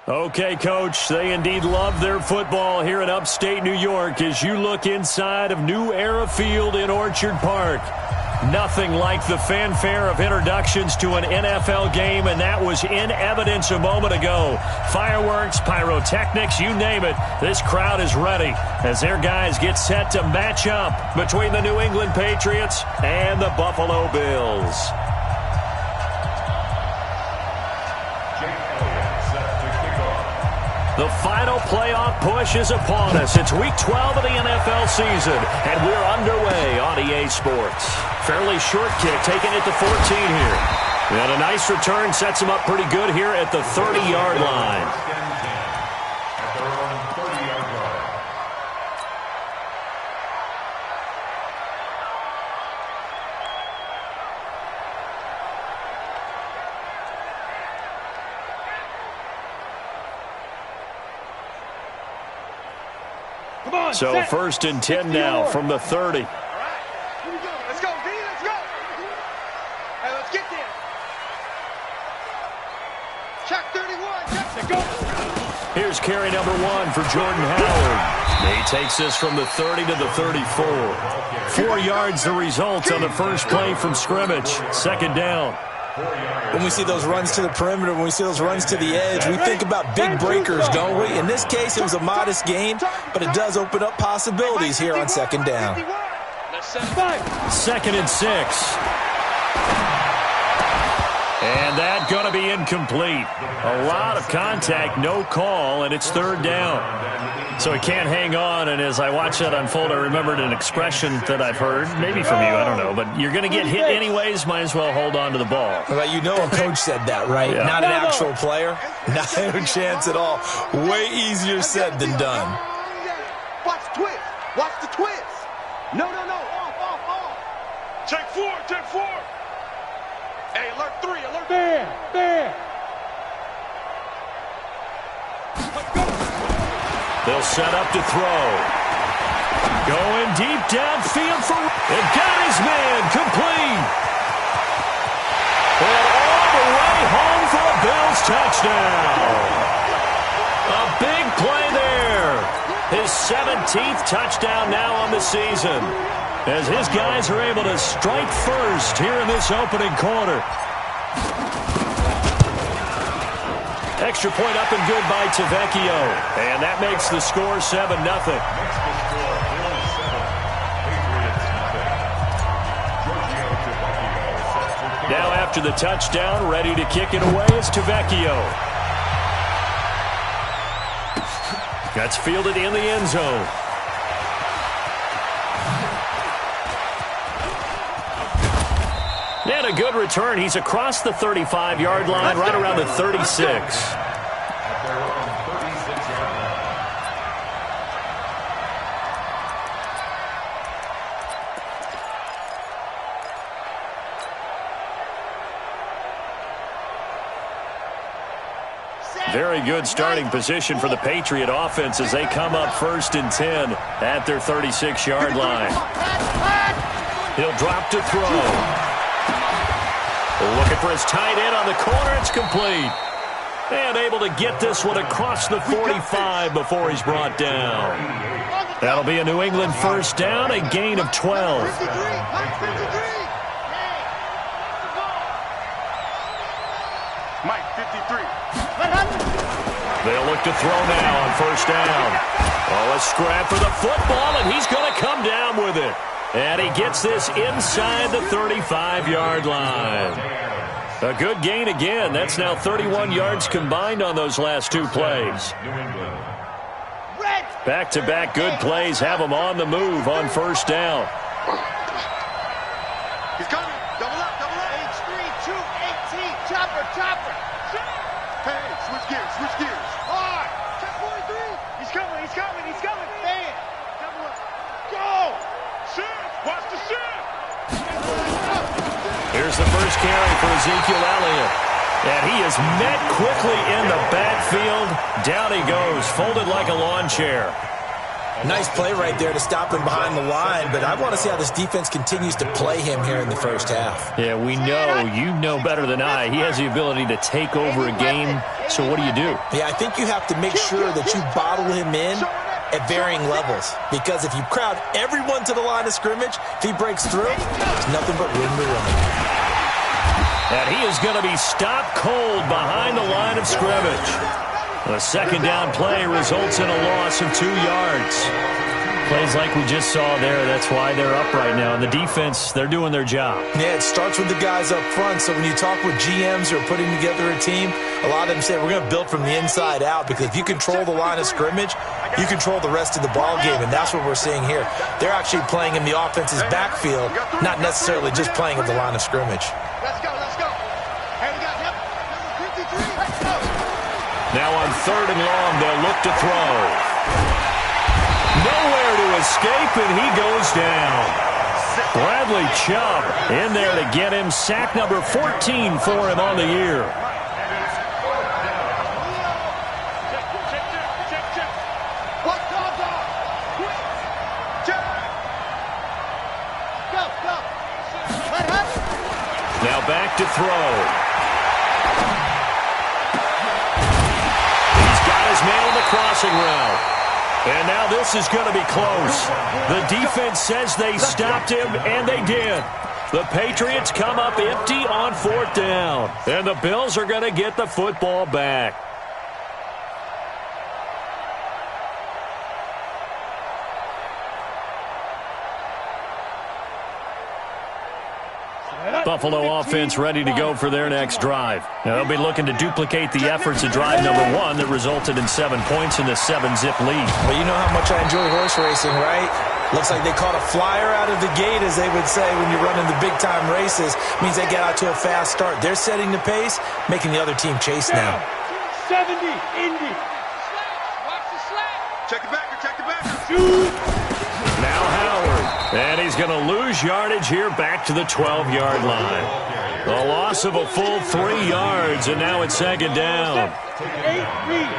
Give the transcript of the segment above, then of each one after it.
Okay, Coach, they indeed love their football here in upstate New York as you look inside of New Era Field in Orchard Park. Nothing like the fanfare of introductions to an NFL game, and that was in evidence a moment ago. Fireworks, pyrotechnics, you name it, this crowd is ready as their guys get set to match up between the New England Patriots and the Buffalo Bills. The final playoff push is upon us. It's Week 12 of the NFL season, and we're underway on EA Sports. Fairly short kick, taking it to 14 here. And a nice return sets him up pretty good here at the 30-yard line. So 1st and 10 now from the 30. All right, here we go. Let's go, D. Let's go. Hey, let's get there. Check 31. Check. Go. Here's carry number 1 for Jordan Howard. He takes this from the 30 to the 34. 4 yards the result on the first play from scrimmage. 2nd down. When we see those runs to the perimeter, when we see those runs to the edge, we think about big breakers, don't we? In this case, it was a modest gain, but it does open up possibilities here on 2nd down. 2nd and 6. And that going to be incomplete. A lot of contact, no call, and it's 3rd down. So he can't hang on, and as I watch that unfold, I remembered an expression that I've heard, maybe from you, I don't know, but you're going to get hit anyways, might as well hold on to the ball. Well, you know a coach said that, right? Yeah. Not an actual player. Not a chance at all. Way easier said than done. Watch the twist. Watch the twist. No. Off. Check 4. Hey, alert 3. Alert. There. Let's go. They'll set up to throw. Going deep downfield for... And got his man complete. And all the way home for a Bills touchdown. A big play there. His 17th touchdown now on the season. As his guys are able to strike first here in this opening quarter. Extra point up and good by Tavecchio. And that makes the score 7-0. Now after the touchdown, ready to kick it away is Tavecchio. That's fielded in the end zone. And a good return. He's across the 35-yard line, right around the 36. Very good starting position for the Patriot offense as they come up 1st and 10 at their 36-yard line. He'll drop to throw. Looking for his tight end on the corner. It's complete. And able to get this one across the 45 before he's brought down. That'll be a New England 1st down, a gain of 12. Mike, 53. They'll look to throw now on 1st down. Oh, a scrap for the football, and he's going to come down with it. And he gets this inside the 35-yard line. A good gain again. That's now 31 yards combined on those last 2 plays. Back-to-back good plays have them on the move on 1st down. He's coming. Double up. H3, 2, 18. Chopper. Hey, switch gears. Hard. Check 43. He's coming. Man. Double up. Go. Watch the shift. Here's the first carry for Ezekiel Elliott. And he is met quickly in the backfield. Down he goes, folded like a lawn chair. Nice play right there to stop him behind the line, but I want to see how this defense continues to play him here in the first half. Yeah, we know, you know better than I, he has the ability to take over a game, so what do you do? Yeah, I think you have to make sure that you bottle him in at varying levels, because if you crowd everyone to the line of scrimmage, if he breaks through, there's nothing but room to run. And he is going to be stopped cold behind the line of scrimmage. The second down play results in a loss of 2 yards. Plays like we just saw there, that's why they're up right now. And the defense, they're doing their job. Yeah, it starts with the guys up front. So when you talk with GMs who are putting together a team, a lot of them say we're going to build from the inside out, because if you control the line of scrimmage, you control the rest of the ball game, and that's what we're seeing here. They're actually playing in the offense's backfield, not necessarily just playing at the line of scrimmage. Let's go, let's go. Hey, we got number 53. Let's go. Now on 3rd and long, they'll look to throw. Nowhere to escape, and he goes down. Bradley Chubb in there to get him. Sack number 14 for him on the year. Now back to throw. He's got his man on the crossing route. And now this is going to be close. The defense says they stopped him, and they did. The Patriots come up empty on 4th down. And the Bills are going to get the football back. Buffalo offense ready to go for their next drive. Now, they'll be looking to duplicate the efforts of drive number 1 that resulted in 7 points in the 7-zip lead. Well, you know how much I enjoy horse racing, right? Looks like they caught a flyer out of the gate, as they would say when you're running the big-time races. Means they get out to a fast start. They're setting the pace, making the other team chase now. 70, Indy. Watch the slack. Check it back, check it back. Shoot. Now Howard. And he's going to lose yardage here back to the 12-yard line. A loss of a full 3 yards, and now it's 2nd down. 8 read.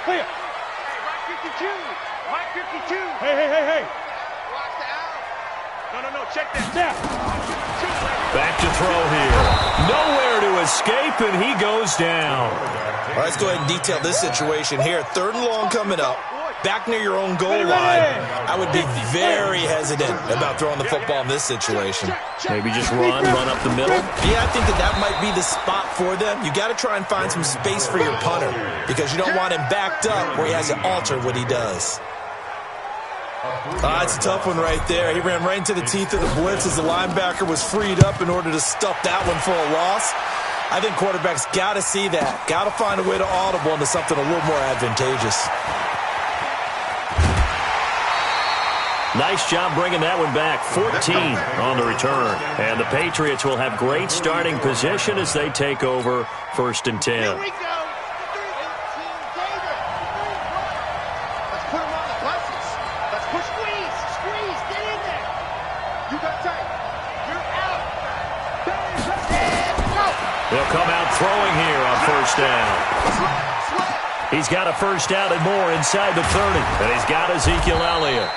Clear. Mike 52. Mike 52. Hey. Watch the out. No, check that down. Back to throw here. Nowhere to escape, and he goes down. All right, let's go ahead and detail this situation here. 3rd and long coming up. Back near your own goal line, I would be very hesitant about throwing the football in this situation. Maybe just run up the middle. Yeah, I think that might be the spot for them. You got to try and find some space for your punter, because you don't want him backed up where he has to alter what he does. It's a tough one right there. He ran right into the teeth of the blitz as the linebacker was freed up in order to stuff that one for a loss. I think quarterbacks got to see that. Got to find a way to audible into something a little more advantageous. Nice job bringing that one back. 14 on the return. And the Patriots will have great starting position as they take over 1st and 10. Here we go. 18, David. Let's put him on the buses. Let's push, squeeze, get in there. You got tight. You're out. Go. They'll come out throwing here on 1st down. He's got a 1st down and more inside the 30. And he's got Ezekiel Elliott.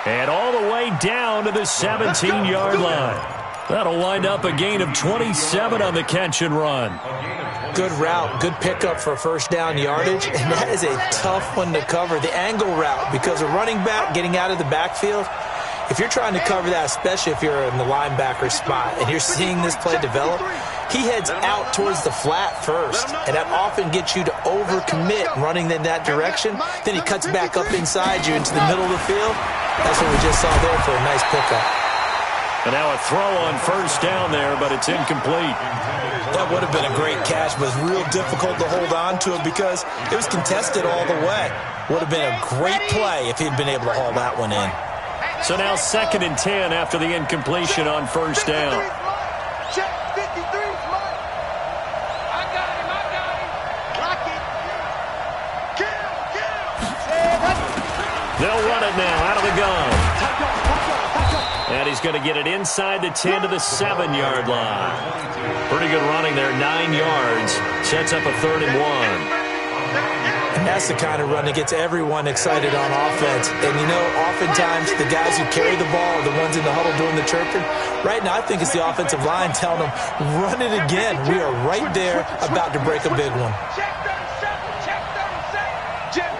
And all the way down to the 17-yard line. That'll wind up a gain of 27 on the catch and run. Good route, good pickup for 1st down yardage, and that is a tough one to cover. The angle route, because a running back getting out of the backfield, if you're trying to cover that, especially if you're in the linebacker spot and you're seeing this play develop, he heads out towards the flat first, and that often gets you to overcommit running in that direction. Then he cuts back up inside you into the middle of the field. That's what we just saw there for a nice pickup. And now a throw on 1st down there, but it's incomplete. That would have been a great catch, but it's real difficult to hold on to it because it was contested all the way. Would have been a great play if he'd been able to haul that one in. So now 2nd and 10 after the incompletion on 1st down. Check 53's mine. I got him. Lock it. Kill. They'll run it now out of the gun. And he's going to get it inside the 10 to the 7-yard line. Pretty good running there, 9 yards. Sets up a 3rd and 1. And That's the kind of run that gets everyone excited on offense. And, you know, oftentimes the guys who carry the ball are the ones in the huddle doing the chirping. Right now, I think it's the offensive line telling them, run it again. We are right there about to break a big one. Check 37, check 37. Jim.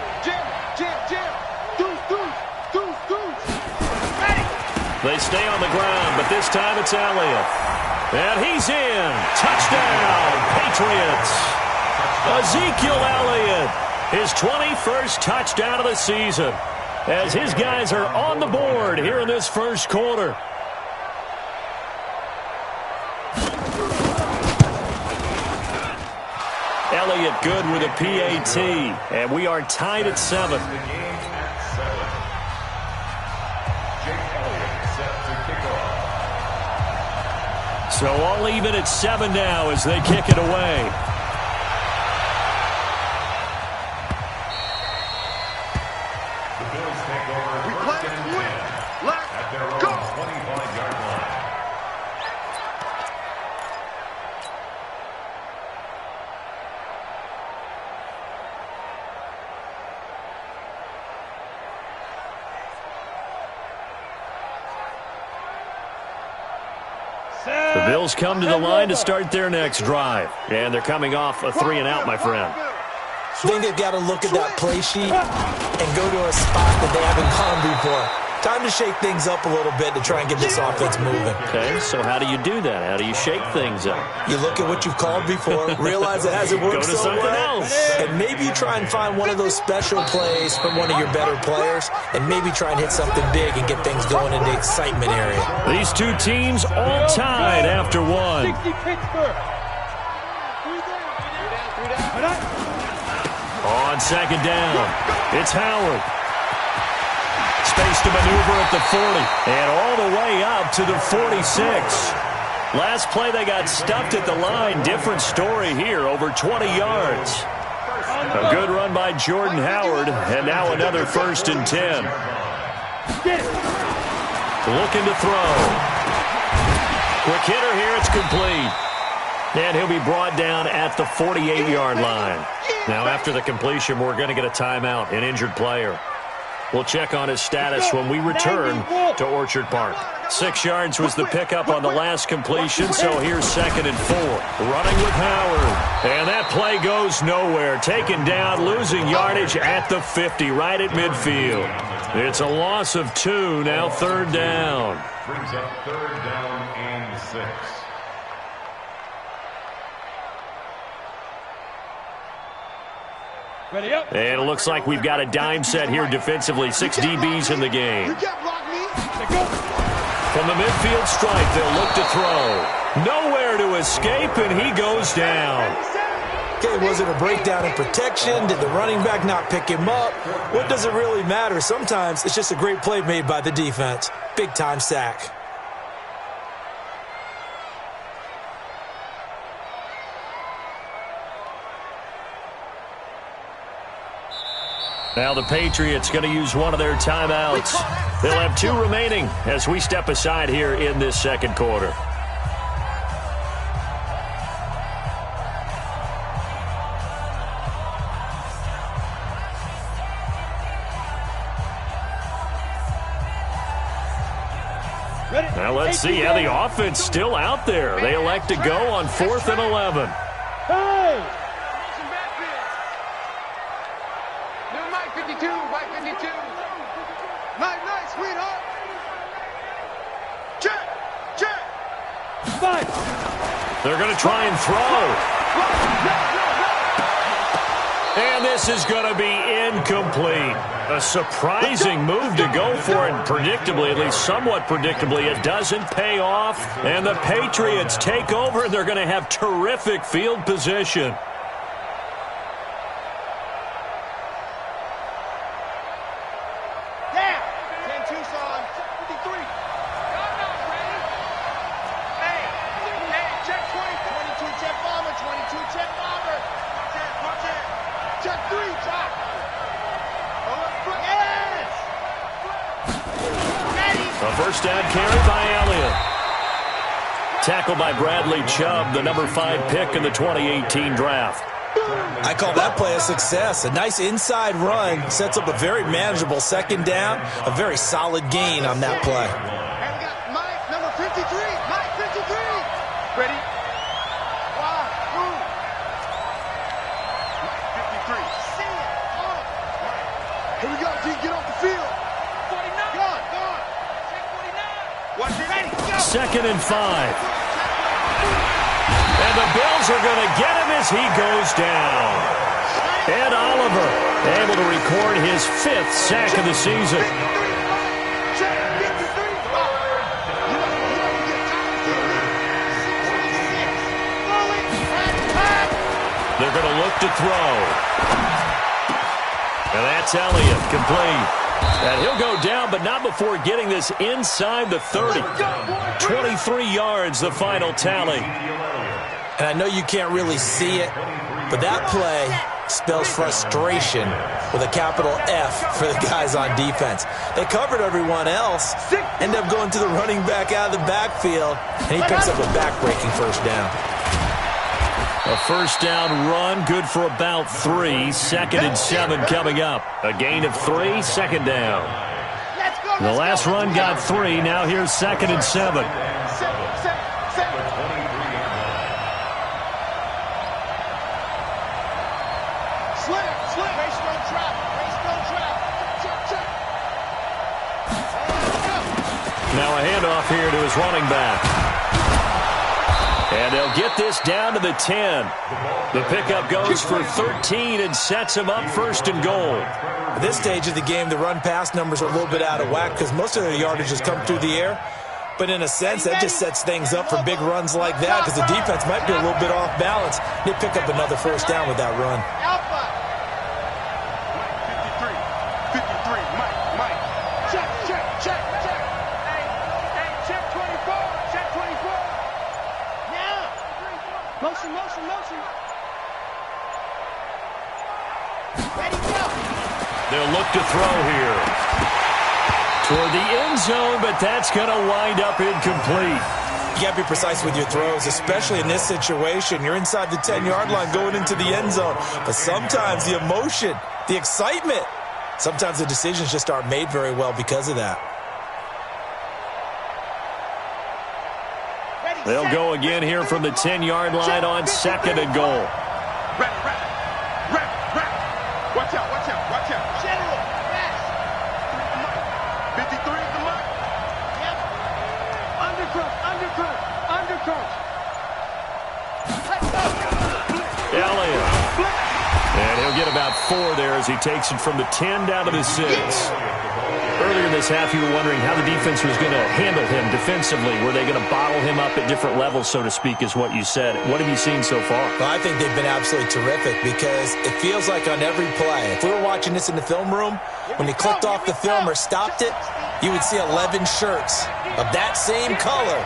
Deuce. Ready. They stay on the ground, but this time it's Elliott. And he's in. Touchdown, Patriots. Ezekiel Elliott, his 21st touchdown of the season, as his guys are on the board here in this first quarter. Elliott good with a PAT, and we are tied at 7. So all even at 7 now as they kick it away. We play to win. Let's go. 25-yard line. The Bills come to the line to start their next drive. And they're coming off a 3-and-out, my friend. I think they've got to look at that play sheet and go to a spot that they haven't gone before. Time to shake things up a little bit to try and get this offense moving. Okay, so how do you do that? How do you shake things up? You look at what you've called before, realize it hasn't worked Go to so something well, else. and maybe you try and find one of those special plays from one of your better players, and maybe try and hit something big and get things going in the excitement area. These two teams all tied after one. 60 Pittsburgh. On second down, it's Howard. Space to maneuver at the 40, and all the way up to the 46. Last play, they got stuffed at the line. Different story here, over 20 yards. A good run by Jordan Howard, and now another 1st and 10. Looking to throw. Quick hitter here, it's complete. And he'll be brought down at the 48-yard line. Now, after the completion, we're going to get a timeout, an injured player. We'll check on his status when we return to Orchard Park. 6 yards was the pickup on the last completion, so here's 2nd and 4. Running with Howard. And that play goes nowhere. Taken down, losing yardage at the 50, right at midfield. It's a loss of 2, now 3rd down. Brings up 3rd down and 6. Ready up. And it looks like we've got a dime set here defensively. 6 DBs in the game. You can't block me. Go. From the midfield stripe, they'll look to throw. Nowhere to escape, and he goes down. Okay, was it a breakdown in protection? Did the running back not pick him up? What does it really matter? Sometimes it's just a great play made by the defense. Big-time sack. Now the Patriots going to use one of their timeouts. They'll have 2 remaining as we step aside here in this second quarter. Now let's see how the offense still out there. They elect to go on 4th and 11. Hey! Mike 52, Mike 52. Mike, nice, sweetheart. Check. Five. They're going to try and throw. And this is going to be incomplete. A surprising move to go for it. Predictably, at least somewhat predictably, it doesn't pay off. And the Patriots take over. They're going to have terrific field position. First down carry by Elliott. Tackled by Bradley Chubb, the number 5 pick in the 2018 draft. I call that play a success. A nice inside run sets up a very manageable second down, a very solid gain on that play. And we got Mike, number 53. Mike, 53. Ready? Wide, move. 53. See it. On. Here we go, G. Get off the field. 49. Gone. Check 49. Watch it. Ready, go. 2nd and 5. And the Bills are going to get him as he goes down. Ed Oliver able to record his 5th sack of the season. They're going to look to throw. And that's Elliott, complete. And he'll go down, but not before getting this inside the 30. 23 yards, the final tally. And I know you can't really see it, but that play spells frustration with a capital F for the guys on defense. They covered everyone else, end up going to the running back out of the backfield, and he picks up a back-breaking first down. A first down run, good for about 3. 2nd and 7 coming up. A gain of 3, 2nd down. The last run got 3. Now here's 2nd and 7. Now a handoff here to his running back. And they'll get this down to the 10. The pickup goes for 13 and sets him up 1st and goal. At this stage of the game, the run-pass numbers are a little bit out of whack because most of their yardage has come through the air. But in a sense, that just sets things up for big runs like that because the defense might be a little bit off balance. They pick up another first down with that run. 53, Mike. Check. Hey, check 24. Check 24. Now. Motion. Ready, go. They'll look to throw here. Toward the end zone, but that's going to wind up incomplete. You got to be precise with your throws, especially in this situation. You're inside the 10-yard line going into the end zone. But sometimes the emotion, the excitement, sometimes the decisions just aren't made very well because of that. They'll go again here from the 10-yard line on 2nd and goal. Rap. Watch out. General, fast. 53 at the mark. Yep. Undercross. Elliott. And he'll get about 4 there as he takes it from the 10 down to the 6. Earlier in this half, you were wondering how the defense was going to handle him defensively. Were they going to bottle him up at different levels, so to speak, is what you said. What have you seen so far? Well, I think they've been absolutely terrific because it feels like on every play, if we were watching this in the film room, when he clicked off the film or stopped it, you would see 11 shirts of that same color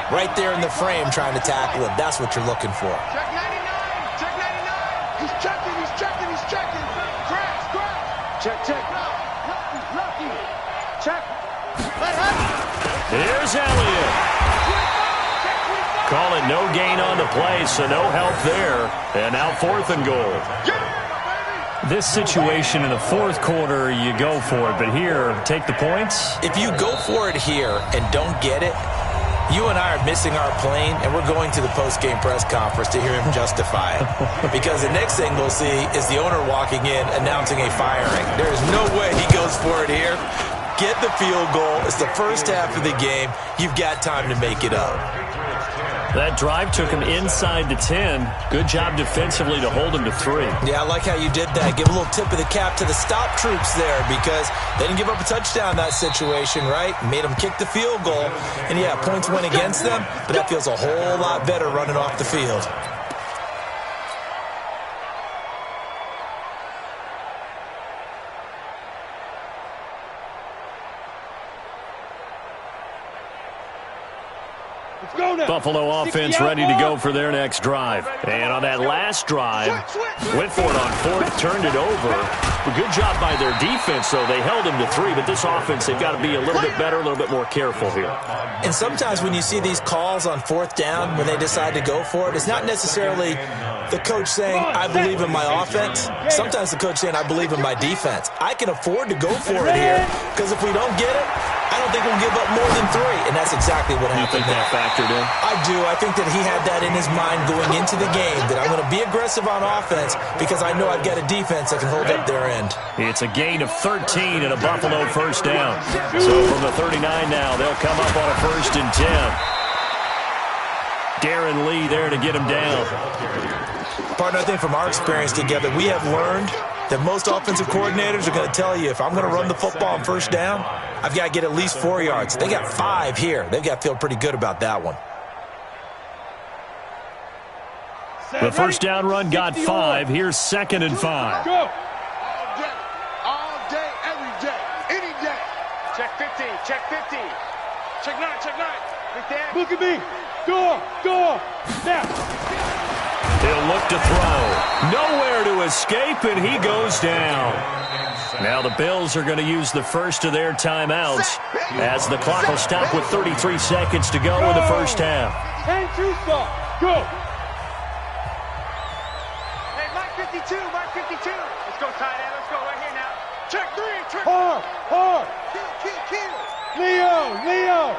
right there in the frame trying to tackle him. That's what you're looking for. Check 99. He's checking. Crash. Check. Lucky. Check. Here's Elliott. Call it no gain on the play, so no help there. And now 4th and goal. This situation in the 4th quarter, you go for it. But here, take the points. If you go for it here and don't get it, you and I are missing our plane, and we're going to the post-game press conference to hear him justify it. Because the next thing we'll see is the owner walking in announcing a firing. There is no way he goes for it here. Get the field goal. It's the first half of the game. You've got time to make it up. That drive took him inside the 10. Good job defensively to hold him to 3. Yeah, I like how you did that. Give a little tip of the cap to the stop troops there because they didn't give up a touchdown in that situation, right? Made them kick the field goal. And, yeah, points went against them, but that feels a whole lot better running off the field. Buffalo offense ready to go for their next drive. And on that last drive, went for it on 4th, turned it over. Good job by their defense, though. They held him to 3, but this offense, they've got to be a little bit better, a little bit more careful here. And sometimes when you see these calls on 4th down, when they decide to go for it, it's not necessarily the coach saying, I believe in my offense. Sometimes the coach saying, I believe in my defense. I can afford to go for it here, because if we don't get it, I don't think we'll give up more than 3, and that's exactly what happened. You think that factored in? I do. I think that he had that in his mind going into the game, that I'm going to be aggressive on offense because I know I've got a defense that can hold up their end. It's a gain of 13 and a Buffalo first down. So from the 39 now, they'll come up on a 1st and 10. Darren Lee there to get him down. Partner, I think from our experience together, we have learned that most offensive coordinators are going to tell you, if I'm going to run the football on 1st down, I've got to get at least 4 yards. They got 5 here. They've got to feel pretty good about that one. The 1st down run got 5. Here's 2nd and 5. Go. All day, every day, any day. Check 50, check 50. Check 9, check 9. Big Dan. Look at me. Go. Now. He'll look to throw. Nowhere to escape, and he goes down. Now the Bills are going to use the first of their timeouts as the clock will stop with 33 seconds to go in the first half. And 2 stop. Go. Hey, Mark 52, Mark 52. Let's go, tight end. Let's go right here now. Check 3, check. Hard. Kill. Leo.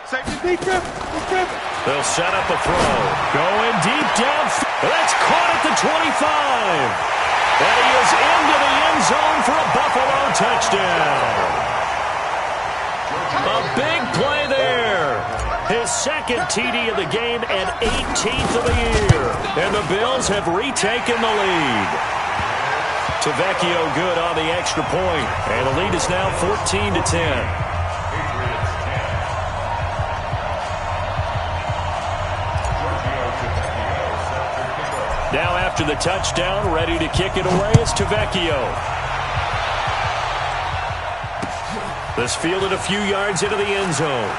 Safety. He's tripping. They'll set up a throw. Going deep down. That's caught at the 25. And he is into the end zone for a Buffalo touchdown. A big play there. His 2nd TD of the game and 18th of the year. And the Bills have retaken the lead. Tavecchio good on the extra point. And the lead is now 14-10. Now after the touchdown, ready to kick it away is Tavecchio. This fielded a few yards into the end zone.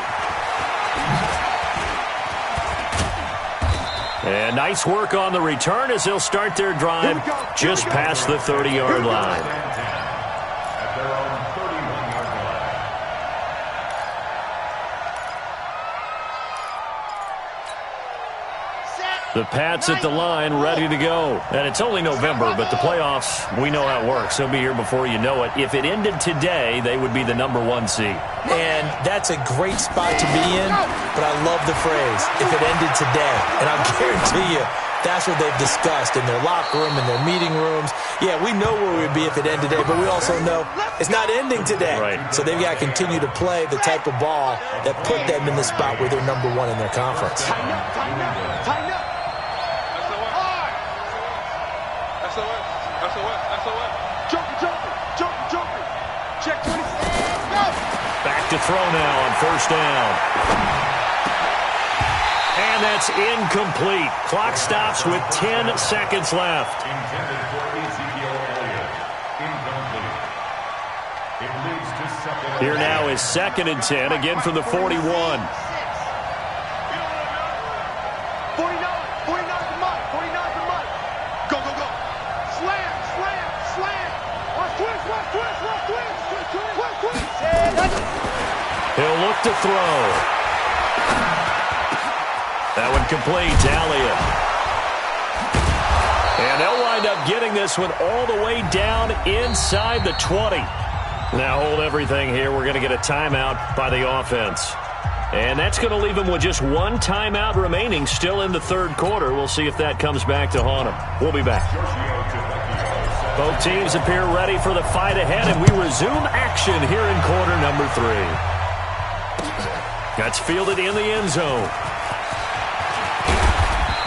And nice work on the return as they'll start their drive just past the 30-yard line. The Pats at the line, ready to go. And it's only November, but the playoffs, we know how it works. They'll be here before you know it. If it ended today, they would be the #1 seed. And that's a great spot to be in, but I love the phrase, if it ended today. And I'll guarantee you, that's what they've discussed in their locker room, in their meeting rooms. Yeah, we know where we'd be if it ended today, but we also know it's not ending today. Right. So they've got to continue to play the type of ball that put them in the spot where they're #1 in their conference. Tighten up. Jumping. Check 20. Go. Back to throw now on 1st down. And that's incomplete. Clock stops with 10 seconds left. Intended for Ezekiel Elliott. Incomplete. It leads to 2nd. Here now is 2nd and 10, again from the 41. 49 the mud. Go. Slam. Watch twist. He'll look to throw. That one complete to Elliott. And they'll wind up getting this one all the way down inside the 20. Now hold everything here. We're going to get a timeout by the offense. And that's going to leave them with just 1 timeout remaining still in the 3rd quarter. We'll see if that comes back to haunt them. We'll be back. Both teams appear ready for the fight ahead, and we resume action here in quarter number 3. That's fielded in the end zone.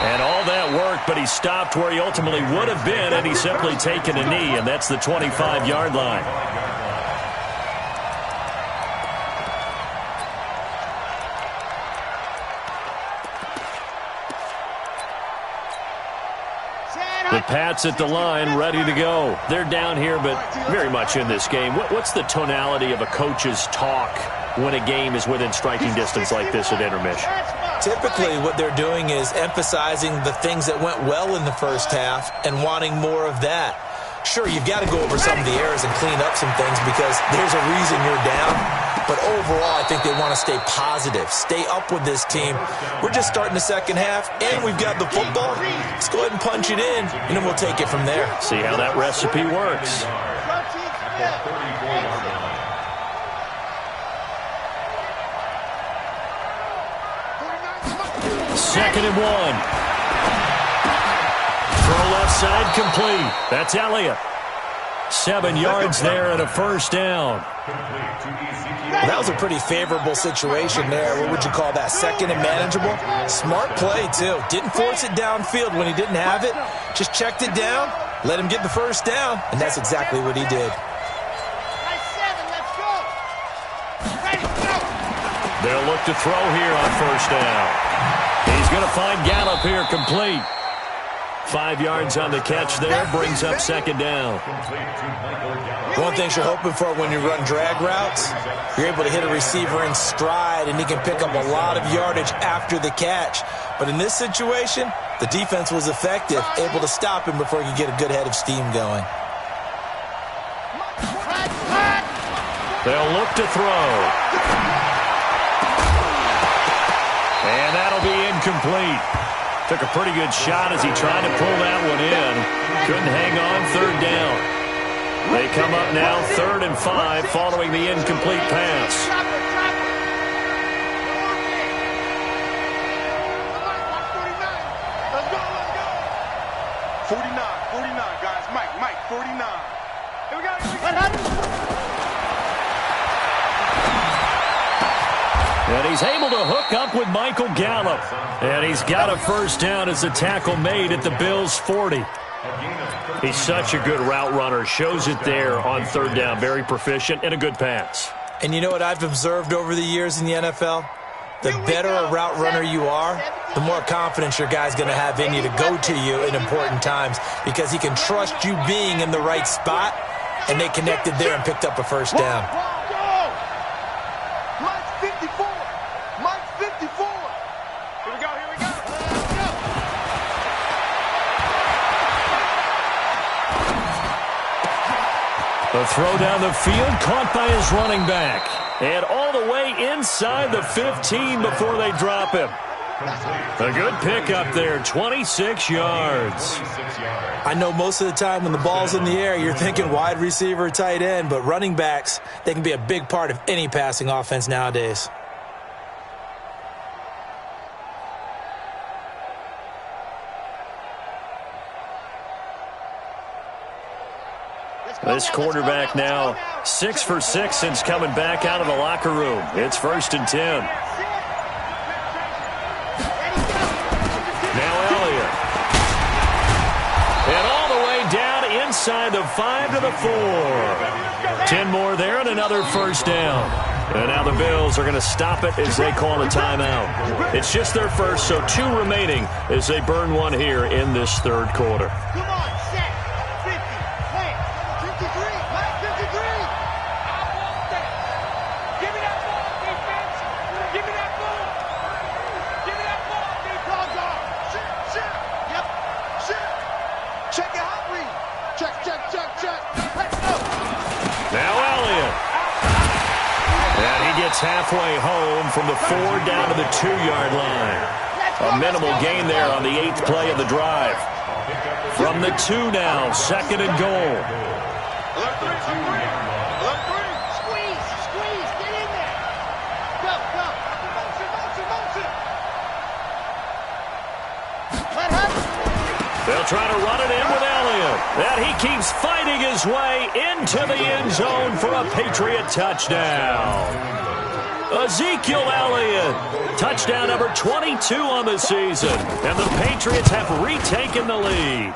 And all that work, but he stopped where he ultimately would have been, and he's simply taken a knee, and that's the 25-yard line. The Pats at the line, ready to go. They're down here, but very much in this game. What's the tonality of a coach's talk when a game is within striking distance like this at intermission? Typically, what they're doing is emphasizing the things that went well in the first half and wanting more of that. Sure, you've got to go over some of the errors and clean up some things because there's a reason you're down. But overall, I think they want to stay positive, stay up with this team. We're just starting the second half, and we've got the football. Let's go ahead and punch it in, and then we'll take it from there. See how that recipe works. Second and 1. Throw left side complete. That's Elliott. 7 yards there and a first down. Well, that was a pretty favorable situation there. What would you call that? Second and manageable? Smart play, too. Didn't force it downfield when he didn't have it. Just checked it down, let him get the first down, and that's exactly what he did. They'll look to throw here on first down. He's going to find Gallup here complete. 5 yards on the catch there, brings up second down. One thing you're hoping for when you run drag routes, you're able to hit a receiver in stride, and he can pick up a lot of yardage after the catch. But in this situation, the defense was effective, able to stop him before he could get a good head of steam going. They'll look to throw. And that'll be incomplete. Took a pretty good shot as he tried to pull that one in. Couldn't hang on, third down. They come up now 3rd and 5 following the incomplete pass. Let's go. 49, guys. Mike, 49. Here we go. And he's able to hook up with Michael Gallup. And he's got a first down as the tackle made at the Bills' 40. He's such a good route runner. Shows it there on third down. Very proficient and a good pass. And you know what I've observed over the years in the NFL? The better a route runner you are, the more confidence your guy's going to have in you to go to you in important times because he can trust you being in the right spot, and they connected there and picked up a first down. The throw down the field, caught by his running back. And all the way inside the 15 before they drop him. A good pickup there, 26 yards. I know most of the time when the ball's in the air, you're thinking wide receiver, tight end, but running backs, they can be a big part of any passing offense nowadays. This quarterback now 6 for 6 since coming back out of the locker room. It's 1st and 10. Now Elliott. And all the way down inside the 5 to the 4. 10 more there and another first down. And now the Bills are going to stop it as they call a timeout. It's just their first, so 2 remaining as they burn one here in this third quarter. Halfway home from the 4 down to the 2-yard line. A minimal gain there on the 8th play of the drive. From the 2 now, 2nd and goal. Squeeze, get in there. Go. Motion. They'll try to run it in with Elliott. And he keeps fighting his way into the end zone for a Patriot touchdown. Ezekiel Elliott, touchdown number 22 on the season, and the Patriots have retaken the lead.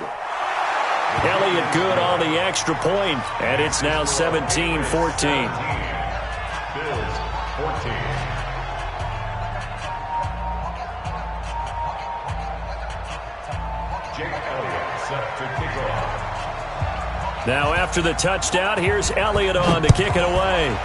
Elliott good on the extra point, and it's now 17-14. Bills 14. Jake Elliott set to kick off. Now after the touchdown, here's Elliott on to kick it away.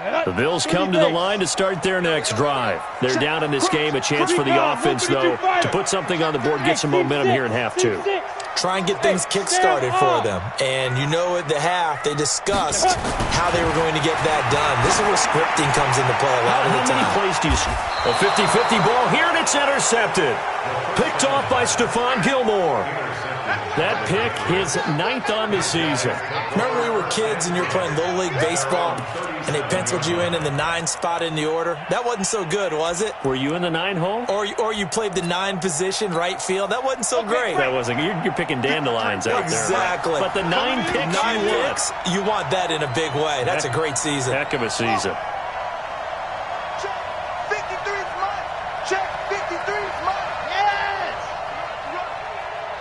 The Bills come to the line to start their next drive. They're down in this game. A chance for the offense, though, to put something on the board, get some momentum here in half two. Try and get things kick-started for them. And you know at the half, they discussed how they were going to get that done. This is where scripting comes into play a lot of the time. How many plays do you see? A 50-50 ball here, and it's intercepted. Picked off by Stephon Gilmore. That pick, his 9th on the season. Remember we were kids and you were playing Little League Baseball, and they penciled you in the 9 spot in the order? That wasn't so good, was it? Were you in the 9 hole? Or you played the 9 position, right field? That wasn't so great. That wasn't. You're picking dandelions out there. Exactly. But the 9 picks you want that in a big way. That's a great season. Heck of a season. Check. 53's mine. Check. 53's mine. Yes.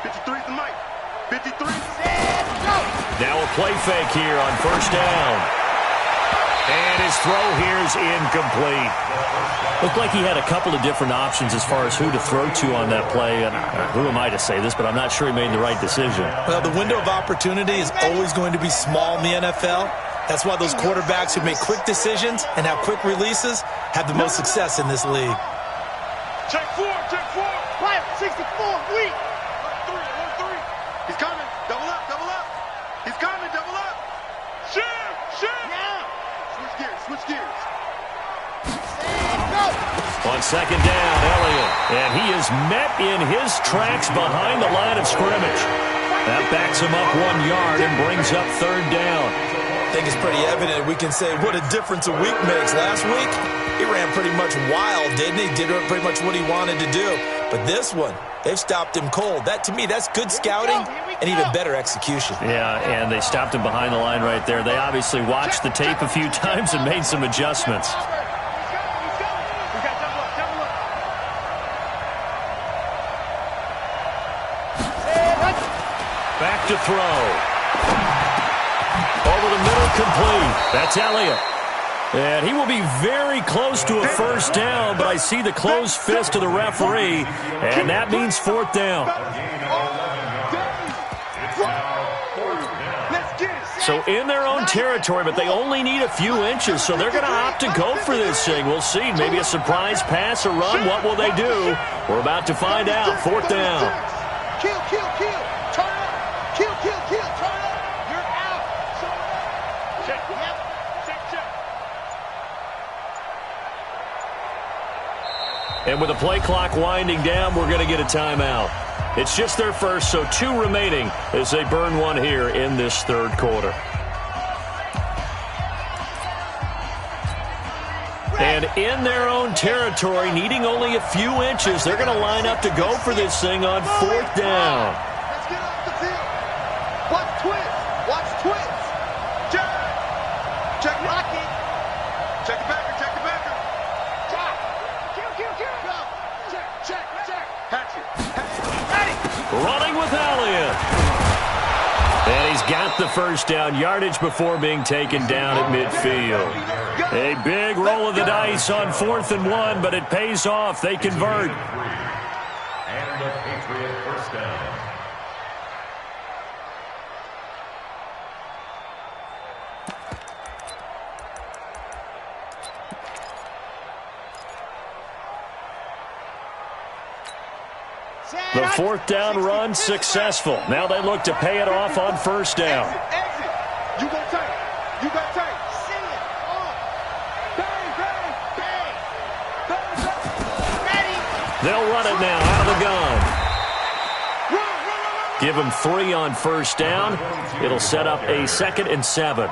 53's the mic. 53. Now a play fake here on first down. And his throw here is incomplete. Looked like he had a couple of different options as far as who to throw to on that play. And who am I to say this, but I'm not sure he made the right decision. Well, the window of opportunity is always going to be small in the NFL. That's why those quarterbacks who make quick decisions and have quick releases have the most success in this league. Check 4. Check 4. Right. 64. Weak. 1-3. He's coming. Double up. Double up. He's coming. Double up. Shoot. Now. Switch gears. On second down, Elliott. And he is met in his tracks behind the line of scrimmage. That backs him up 1 yard and brings up third down. I think it's pretty evident. We can say what a difference a week makes. Last week, he ran pretty much wild, didn't he? Did pretty much what he wanted to do. But this one, they've stopped him cold. That, to me, that's good scouting and even better execution. Yeah, and they stopped him behind the line right there. They obviously watched the tape a few times and made some adjustments. Back to throw. Over the middle, complete. That's Elliott. And he will be very close to a first down, but I see the closed fist of the referee, and that means fourth down. So in their own territory, but they only need a few inches, so they're going to opt to go for this thing. We'll see. Maybe a surprise pass or run. What will they do? We're about to find out. Fourth down. Kill. Turn up. Kill. Turn up. You're out. Check. Yep. Check. And with the play clock winding down, we're going to get a timeout. It's just their first, so 2 remaining as they burn one here in this third quarter. And in their own territory, needing only a few inches, they're going to line up to go for this thing on fourth down. Let's get off the field. Watch twins. Check Rocky. Check the backer. Drop. Kill. Go. Check. Hatchet. Running with Elliott. And he's got the first down yardage before being taken down at midfield. A big roll of the dice on 4th and 1, but it pays off. They convert. And the Patriot first down. The fourth down run successful. Now they look to pay it off on first down. Exit. You got tight. See it. On. Bang. Ready. They'll run it now out of the gun. Give them 3 on first down. It'll set up a 2nd and 7.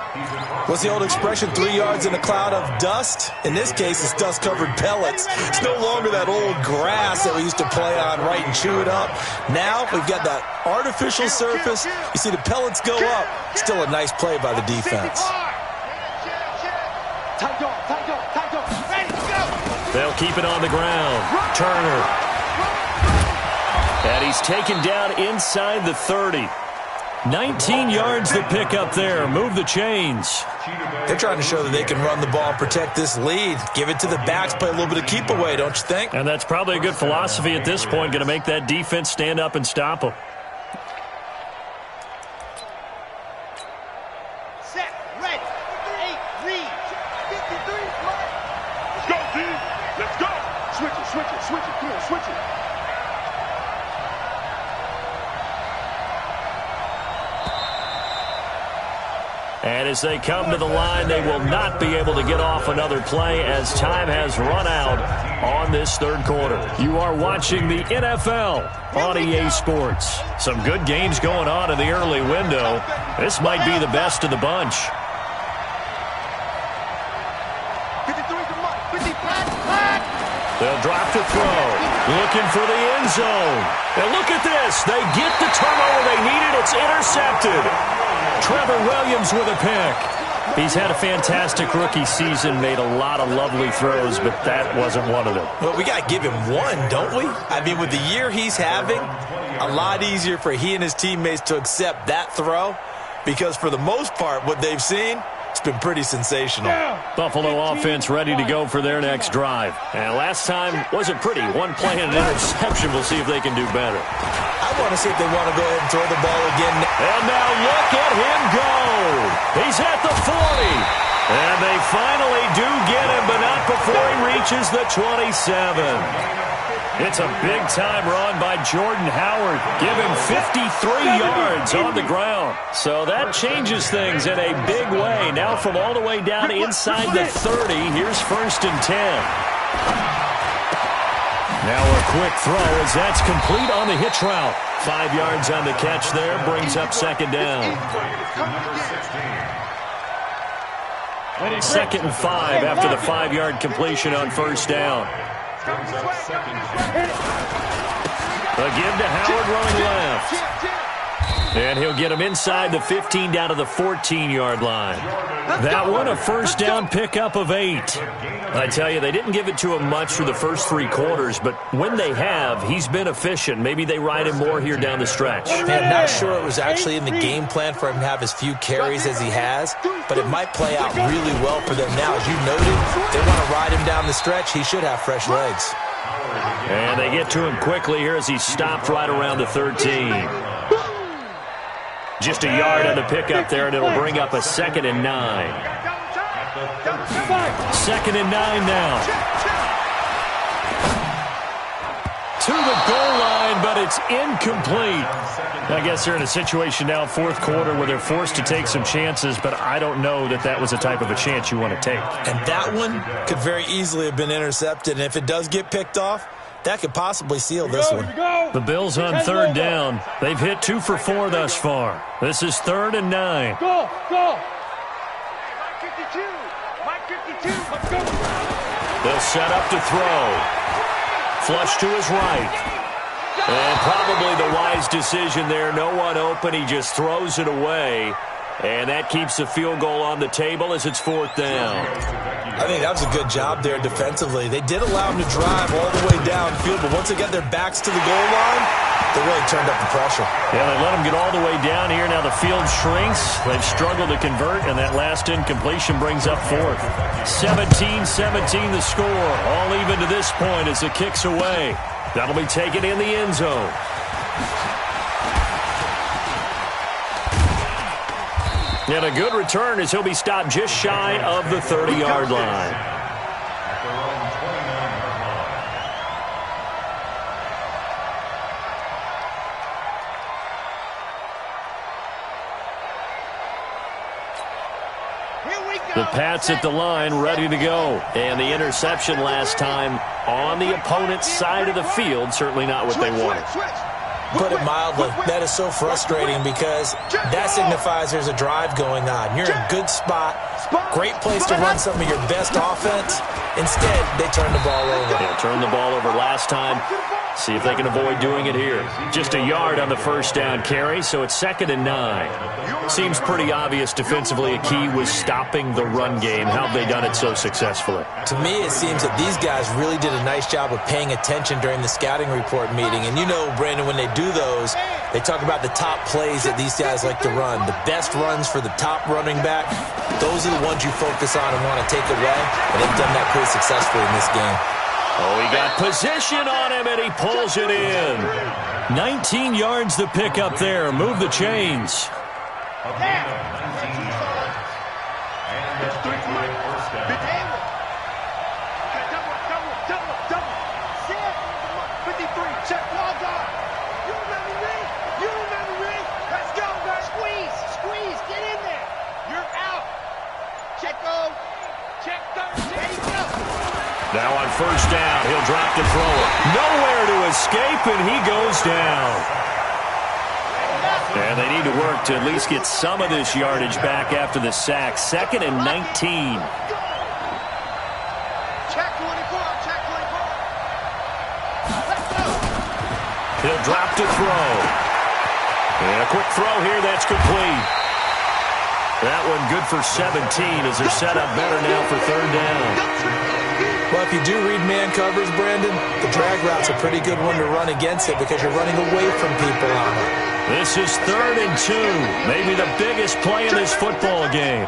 What's the old expression, 3 yards in a cloud of dust? In this case, it's dust-covered pellets. It's no longer that old grass that we used to play on, right, and chew it up. Now we've got that artificial surface. You see the pellets go up. Still a nice play by the defense. Tight dog. Ready, go. They'll keep it on the ground. Turner. And he's taken down inside the 30. 19 yards to pick up there. Move the chains. They're trying to show that they can run the ball, protect this lead. Give it to the backs, play a little bit of keep away, don't you think? And that's probably a good philosophy at this point. Going to make that defense stand up and stop them. Set, ready, 8, read, 53. And as they come to the line, they will not be able to get off another play as time has run out on this third quarter. You are watching the NFL on EA Sports. Some good games going on in the early window. This might be the best of the bunch. 53's the mark. 50, pass. They'll drop to throw. Looking for the end zone. And look at this. They get the turnover they needed. It's intercepted. Trevor Williams with a pick. He's had a fantastic rookie season, made a lot of lovely throws, but that wasn't one of them. Well, we got to give him one, don't we? I mean, with the year he's having, a lot easier for he and his teammates to accept that throw because for the most part, what they've seen, it's been pretty sensational. Buffalo offense ready to go for their next drive. And last time wasn't pretty. One play and an interception. We'll see if they can do better. I want to see if they want to go ahead and throw the ball again. And now look at him go. He's at the 40. And they finally do get him, but not before he reaches the 27. It's a big-time run by Jordan Howard. Give him 53 yards on the ground. So that changes things in a big way. Now from all the way down inside the 30, here's 1st and 10. Now a quick throw as that's complete on the hitch route. 5 yards on the catch there, brings up 2nd down. 2nd and 5 after the 5-yard completion on 1st down. A give to Howard running left. And he'll get him inside the 15 down to the 14-yard line. That one a 1st down pickup of 8. I tell you, they didn't give it to him much for the first 3 quarters, but when they have, he's been efficient. Maybe they ride him more here down the stretch. I'm not sure it was actually in the game plan for him to have as few carries as he has, but it might play out really well for them now. As you noted, they want to ride him down the stretch. He should have fresh legs. And they get to him quickly here as he stopped right around the 13. Just a yard on the pickup there, and it'll bring up a 2nd and 9. 2nd and 9 now. To the goal line, but it's incomplete. I guess they're in a situation now, 4th quarter, where they're forced to take some chances, but I don't know that that was the type of a chance you want to take. And that one could very easily have been intercepted, and if it does get picked off, that could possibly seal this one. The Bills on 3rd down. They've hit 2 for 4 thus far. This is 3rd and 9. Go! Mike 52! Mike 52! Let's go! They'll set up to throw. Flush to his right. And probably the wise decision there. No one open. He just throws it away. And that keeps the field goal on the table as it's 4th down. I think that was a good job there defensively. They did allow him to drive all the way downfield, but once they got their backs to the goal line, they really turned up the pressure. Yeah, they let him get all the way down here. Now the field shrinks. They've struggled to convert, and that last incompletion brings up 4th. 17-17 the score. All even to this point as the kick's away. That'll be taken in the end zone. And a good return as he'll be stopped just shy of the 30-yard line. The Pats at the line, ready to go. And the interception last time on the opponent's side of the field, certainly not what they wanted. Put it mildly, that is so frustrating because that signifies there's a drive going on. You're in a good spot, great place to run some of your best offense. Instead, they turn the ball over. Yeah, turned the ball over last time. See if they can avoid doing it here. Just a yard on the 1st down carry, so it's 2nd and 9. Seems pretty obvious defensively a key was stopping the run game. How have they done it so successfully? To me, it seems that these guys really did a nice job of paying attention during the scouting report meeting. And you know, Brandon, when they do those, they talk about the top plays that these guys like to run. The best runs for the top running back, those are the ones you focus on and want to take away. And they've done that pretty successfully in this game. Oh, he got position on him, and he pulls it in. 19 yards the pick up there. Move the chains. Squeeze, get in there. You're first down. He'll drop to throw it. Nowhere to escape, and he goes down. And they need to work to at least get some of this yardage back after the sack. 2nd and 19. He'll drop to throw. And a quick throw here, that's complete. That one good for 17 as they're set up better now for 3rd down. Well, if you do read man covers, Brandon, the drag route's a pretty good one to run against it because you're running away from people on it. This is 3rd and 2. Maybe the biggest play in this football game.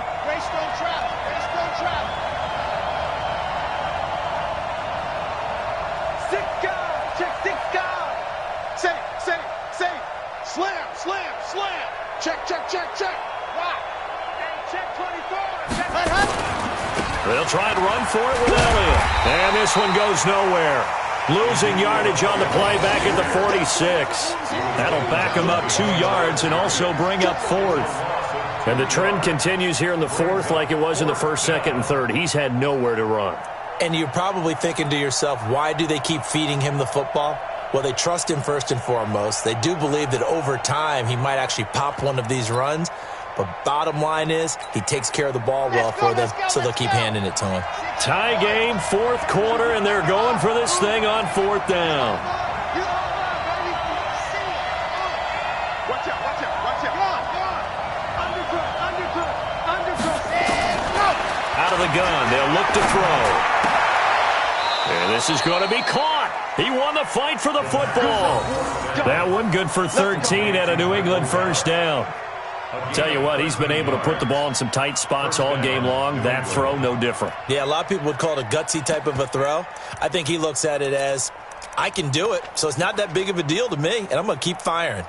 They'll try and run for it with Elliott. And this one goes nowhere. Losing yardage on the play back at the 46. That'll back him up 2 yards and also bring up 4th. And the trend continues here in the 4th like it was in the 1st, 2nd, and 3rd. He's had nowhere to run. And you're probably thinking to yourself, why do they keep feeding him the football? Well, they trust him first and foremost. They do believe that over time he might actually pop one of these runs. But bottom line is he takes care of the ball well for them, so they'll keep handing it to him. Tie game, 4th quarter, and they're going for this thing on 4th down. Out of the gun, they'll look to throw. And this is going to be caught. He won the fight for the football. That one good for 13 at a New England 1st down. Tell you what, he's been able to put the ball in some tight spots all game long. That throw, no different. Yeah, a lot of people would call it a gutsy type of a throw. I think he looks at it as, I can do it, so it's not that big of a deal to me, and I'm going to keep firing.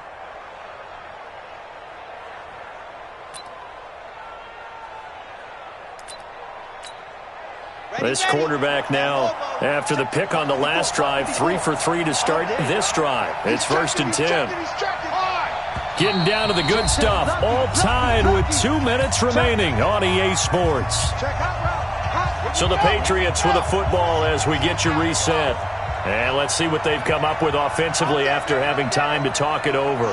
This quarterback now, after the pick on the last drive, 3 for 3 to start this drive. It's 1st and 10. Getting down to the good stuff, all tied with 2 minutes remaining on EA Sports. So the Patriots with the football as we get you reset. And let's see what they've come up with offensively after having time to talk it over.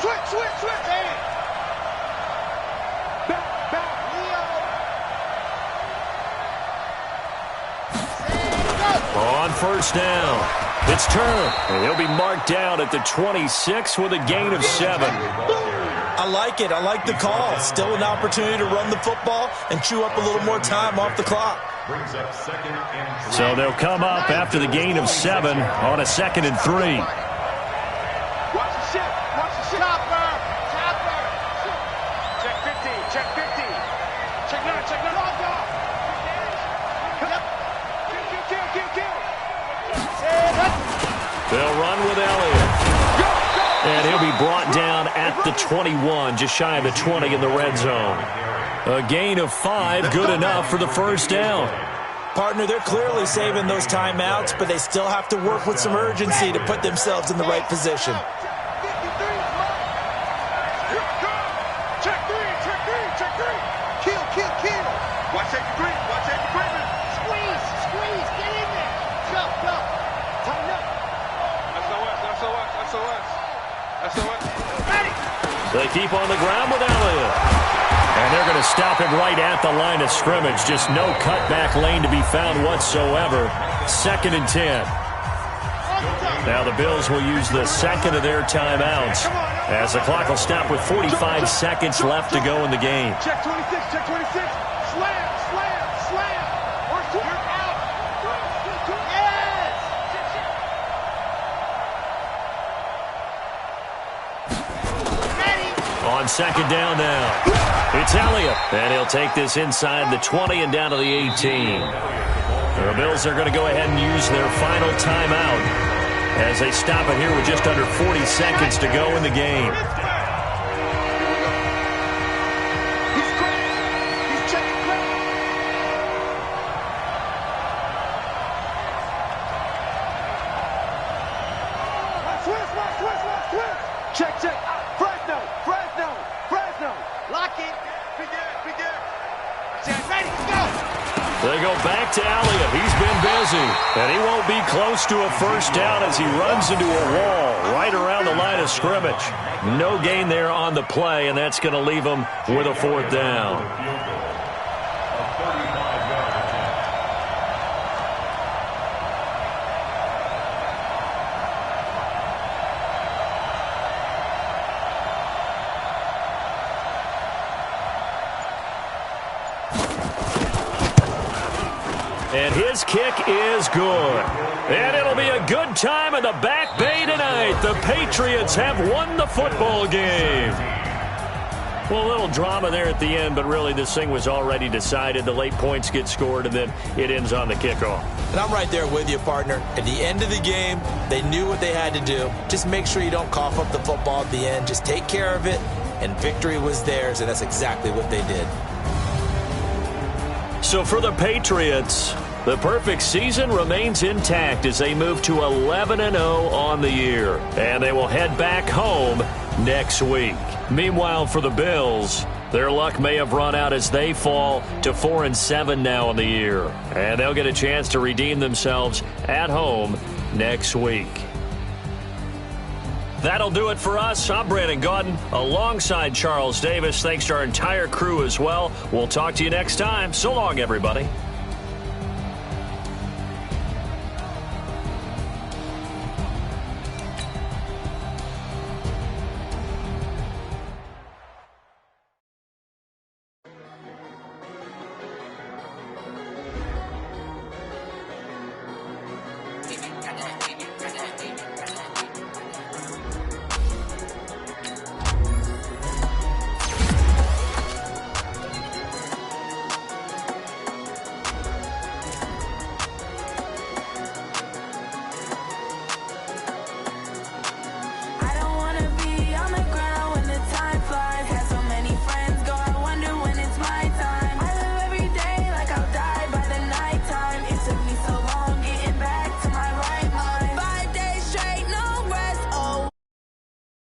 On 1st down, it's turned, and he'll be marked down at the 26 with a gain of 7. I like it. I like the call. Still an opportunity to run the football and chew up a little more time off the clock. So they'll come up after the gain of 7 on a 2nd and 3. Watch the ship. Watch the ship. Chopper. Check 50. Check 50. Check 9. Check 9. They'll run with Elliott. And he'll be brought down at the 21, just shy of the 20 in the red zone. A gain of 5, good enough for the 1st down. Partner, they're clearly saving those timeouts, but they still have to work with some urgency to put themselves in the right position. Check 3. Kill. Watch that agreement. Squeeze. Get in there. Go. Tighten up. SOS. Ready. They keep on the ground with Elliott. And they're going to stop him right at the line of scrimmage. Just no cutback lane to be found whatsoever. 2nd and 10. Now the Bills will use the 2nd of their timeouts as the clock will stop with 45 seconds left to go in the game. Check 26. Slam. You're out. Yes. On 2nd down now, it's Elliott, and he'll take this inside the 20 and down to the 18. The Bills are going to go ahead and use their final timeout as they stop it here with just under 40 seconds to go in the game. Check. Fresno. Lock it. Begin. Ready, go. They go go back to Elliott. He's been busy. And he won't be close to a first down as he runs into a wall right around the line of scrimmage. No gain there on the play, and that's going to leave him with a fourth down. And his kick is good. And it'll be a good time in the Back Bay tonight. The Patriots have won the football game. Well, a little drama there at the end, but really this thing was already decided. The late points get scored, and then it ends on the kickoff. And I'm right there with you, partner. At the end of the game, they knew what they had to do. Just make sure you don't cough up the football at the end. Just take care of it, and victory was theirs, and that's exactly what they did. So for the Patriots, the perfect season remains intact as they move to 11-0 on the year. And they will head back home next week. Meanwhile, for the Bills, their luck may have run out as they fall to 4-7 now in the year. And they'll get a chance to redeem themselves at home next week. That'll do it for us. I'm Brandon Gaudin alongside Charles Davis. Thanks to our entire crew as well. We'll talk to you next time. So long, everybody.